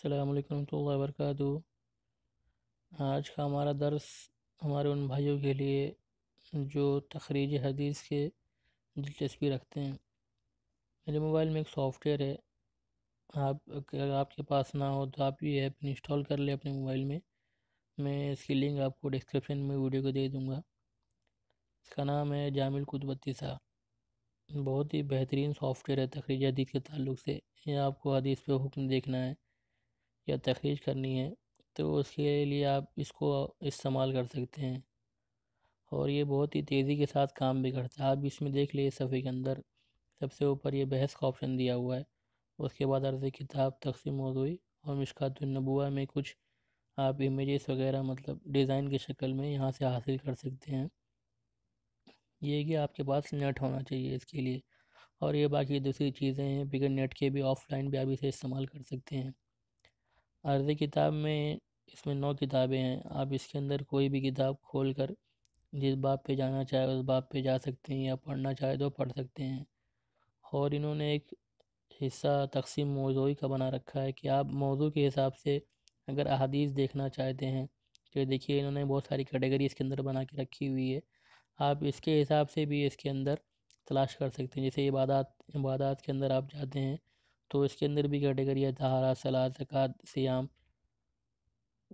अस्सलाम वालेकुम रहमतुल्लाहि व बरकातुहू। आज का हमारा दर्स हमारे उन भाइयों के लिए जो तखरीज हदीस के दिलचस्पी रखते हैं। मेरे मोबाइल में एक सॉफ्टवेयर है, आप अगर आपके पास ना हो तो आप ये ऐप इंस्टॉल कर ले अपने मोबाइल में। मैं इसकी लिंक आपको डिस्क्रिप्शन में वीडियो को दे दूँगा। इसका नाम है जामिल कुतुबुत्तीसा। बहुत ही बेहतरीन सॉफ्टवेयर है तखरीज हदीस के ताल्लुक़ से। या आपको हदीस पे हुक्म देखना है या तखरीज करनी है तो उसके लिए आप इसको इस्तेमाल कर सकते हैं। और ये बहुत ही तेज़ी के साथ काम भी करता है। आप इसमें देख लिए सफ़े के अंदर सबसे ऊपर ये बहस का ऑप्शन दिया हुआ है। उसके बाद अर्ज़ किताब, तक़सीम मौज़ूई और मिशकातुन नबुव्वा में कुछ आप इमेजेस वगैरह मतलब डिज़ाइन की शक्ल में यहाँ से हासिल कर सकते हैं। ये है कि आपके पास नेट होना चाहिए इसके लिए। और ये बाकी दूसरी चीज़ें हैं, बगैर नेट के भी ऑफ़लाइन भी आप इसे इस्तेमाल कर सकते हैं। अर्ज़ किताब में इसमें 9 किताबें हैं। आप इसके अंदर कोई भी किताब खोल कर जिस बाब पे जाना चाहे उस बाब पे जा सकते हैं या पढ़ना चाहे तो पढ़ सकते हैं। और इन्होंने एक हिस्सा तक़सीम मौज़ूई का बना रखा है कि आप मौज़ू के हिसाब से अगर अहादीस देखना चाहते हैं तो देखिए इन्होंने बहुत सारी कैटेगरी इसके अंदर बना के रखी हुई है। आप इसके हिसाब से भी इसके अंदर तलाश कर सकते हैं। जैसे इबादत इबादत के अंदर आप जाते हैं तो इसके अंदर भी कैटेगरी है तहारा, सलात, ज़कात, सियाम,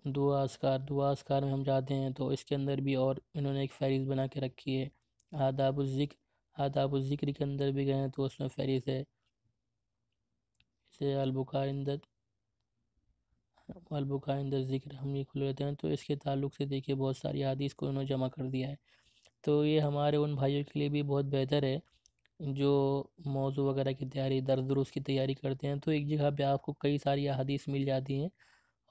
दुआ अस्कार में हम जाते हैं तो इसके अंदर भी और इन्होंने एक फ़हरिस्त बना के रखी है। आदाबुज़्ज़िक्र के अंदर भी गए हैं तो उसमें फ़हरिस्त है। जैसे अलबुका इंद ज़िक्र हम ये खुल लेते हैं तो इसके ताल्लुक़ से देखिए बहुत सारी हदीस को इन्होंने जमा कर दिया है। तो ये हमारे उन भाइयों के लिए भी बहुत बेहतर है जो मौज़ू वगैरह की तैयारी, दर्स दुरूस की तैयारी करते हैं। तो एक जगह पे आपको कई सारी अहादीस मिल जाती हैं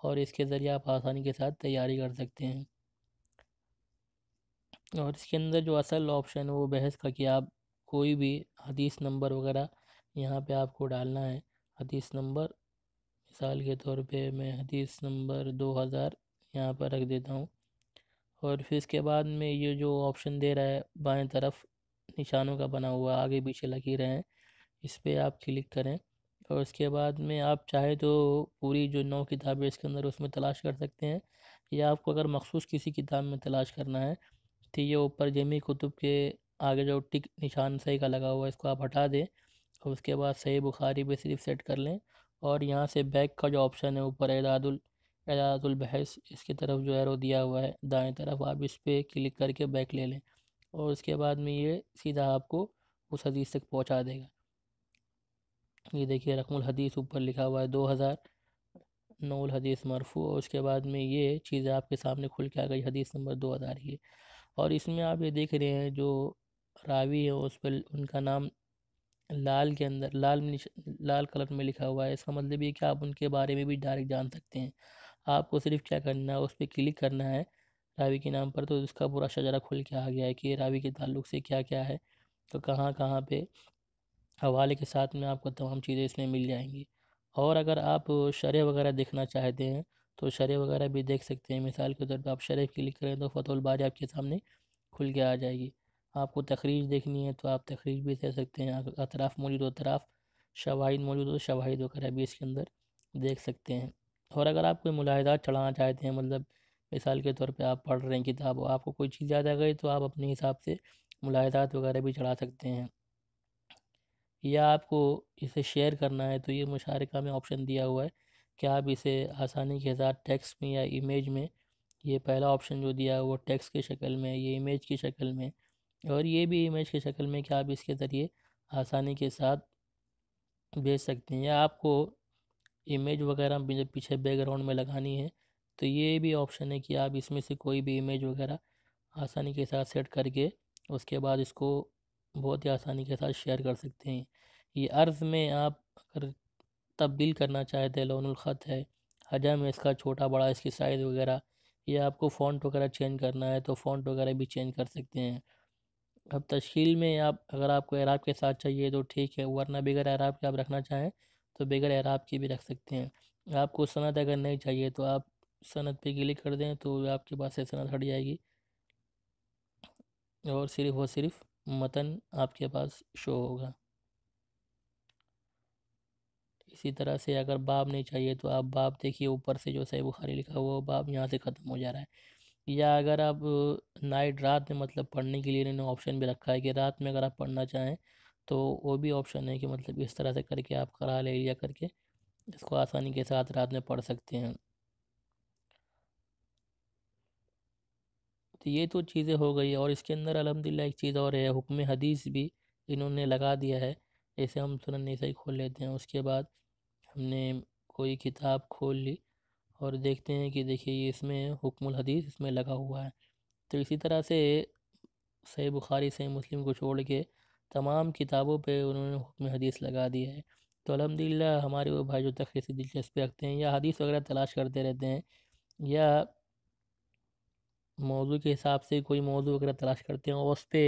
और इसके ज़रिए आप आसानी के साथ तैयारी कर सकते हैं। और इसके अंदर जो असल ऑप्शन है वो बहस का कि आप कोई भी हदीस नंबर वगैरह यहाँ पे आपको डालना है। हदीस नंबर मिसाल के तौर पे मैं हदीस नंबर 2000 यहाँ पर रख देता हूँ। और फिर इसके बाद में ये जो ऑप्शन दे रहा है बाएं तरफ निशानों का बना हुआ आगे पीछे लकीरें हैं, इस पे आप क्लिक करें। और उसके बाद में आप चाहे तो पूरी जो 9 किताबें इसके अंदर उसमें तलाश कर सकते हैं। या आपको अगर मखसूस किसी किताब में तलाश करना है तो ये ऊपर जमी कुतुब के आगे जो टिक निशान सही का लगा हुआ है इसको आप हटा दें और उसके बाद सही बुखारी पे सिर्फ सेट कर लें। और यहाँ से बैक का जो ऑप्शन है ऊपर एदादुल बहस इसकी तरफ जो एरो दिया हुआ है दाएं तरफ आप इस पर क्लिक करके बैक ले लें और उसके बाद में ये सीधा आपको उस हदीस तक पहुँचा देगा। ये देखिए रकमुल हदीस ऊपर लिखा हुआ है 2000 नौल हदीस मरफू और उसके बाद में ये चीज़ें आपके सामने खुल के आ गई हदीस नंबर 2000 ही है। और इसमें आप ये देख रहे हैं जो रावी है उस पर उनका नाम लाल के अंदर लाल कलर में लिखा हुआ है। इसका मतलब ये कि आप उनके बारे में भी डायरेक्ट जान सकते हैं। आपको सिर्फ क्या करना है उस पर क्लिक करना है रावी के नाम पर तो उसका पूरा शजरा खुल के आ गया है कि रावी के ताल्लुक़ से क्या क्या है तो कहाँ कहाँ पे हवाले के साथ में आपको तमाम चीज़ें इसमें मिल जाएंगी। और अगर आप शरह वगैरह देखना चाहते हैं तो शरह वगैरह भी देख सकते हैं। मिसाल के तौर पर आप शरह क्लिक करें तो फ़तहुल बारी आपके सामने खुल के आ जाएगी। आपको तखरीज देखनी है तो आप तखरीज भी दे सकते हैं। अगर अतराफ़ मौजूद हो अतराफ़, शवाहिद मौजूद हो शवाहिद वगैरह भी इसके अंदर देख सकते हैं। और अगर आप कोई मुलाहिज़ात चढ़ाना चाहते हैं मतलब मिसाल के तौर पे आप पढ़ रहे हैं किताब और आपको कोई चीज़ याद आ गई तो आप अपने हिसाब से मुलाहिज़ात वगैरह भी चढ़ा सकते हैं। या आपको इसे शेयर करना है तो ये मुशारका में ऑप्शन दिया हुआ है कि आप इसे आसानी के साथ टेक्स्ट में या इमेज में, ये पहला ऑप्शन जो दिया है वो टेक्स्ट की शक्ल में, ये इमेज की शक्ल में और ये भी इमेज की शक्ल में कि आप इसके ज़रिए आसानी के साथ भेज सकते हैं। या आपको इमेज वगैरह भी जब पीछे बैकग्राउंड में लगानी है तो ये भी ऑप्शन है कि आप इसमें से कोई भी इमेज वगैरह आसानी के साथ सेट करके उसके बाद इसको बहुत ही आसानी के साथ शेयर कर सकते हैं। ये अर्ज़ में आप अगर तब्दील करना चाहते हैं लौनुल ख़त है, हजम है इसका छोटा बड़ा इसकी साइज़ वगैरह, या आपको फ़ॉन्ट वगैरह चेंज करना है तो फ़ॉन्ट वगैरह भी चेंज कर सकते हैं। अब तश्कील में आप अगर आपको एराब के साथ चाहिए तो ठीक है, वरना बगैर एराब के आप रखना चाहें तो बगैर एराब की भी रख सकते हैं। आपको सनद अगर नहीं चाहिए तो आप सनद पे क्लिक कर दें तो आपके पास से सनद हट जाएगी और सिर्फ मतन आपके पास शो होगा। इसी तरह से अगर बाब नहीं चाहिए तो आप बाब देखिए, ऊपर से जो सही बुखारी लिखा हुआ वो बाब यहाँ से ख़त्म हो जा रहा है। या अगर आप नाइट रात में मतलब पढ़ने के लिए इन्होंने ऑप्शन भी रखा है कि रात में अगर आप पढ़ना चाहें तो वो भी ऑप्शन है कि मतलब इस तरह से करके आप करा ले लिया करके इसको आसानी के साथ रात में पढ़ सकते हैं। तो ये तो चीज़ें हो गई, और इसके अंदर अल्हम्दुलिल्लाह एक चीज़ और है, हुक्म हदीस भी इन्होंने लगा दिया है। जैसे हम सुनन नसाई खोल लेते हैं, उसके बाद हमने कोई किताब खोल ली और देखते हैं कि देखिए ये इसमें हुक्मुल हदीस इसमें लगा हुआ है। तो इसी तरह से सही बुखारी सही मुस्लिम को छोड़ के तमाम किताबों पे उन्होंने हुक्म हदीस लगा दिया है। तो अल्हम्दुलिल्लाह हमारे वो भाई जो तखरीसी दिलचस्पी रखते हैं या हदीस वगैरह तलाश करते रहते हैं या मौजू के हिसाब से कोई मौजू वगैरह तलाश करते हैं और उस पे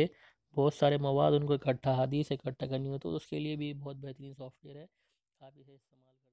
बहुत सारे मवाद उनको इकट्ठा हदीस इकट्ठा करनी हो, तो उसके लिए भी बहुत बेहतरीन सॉफ्टवेयर है, आप इसे इस्तेमाल कर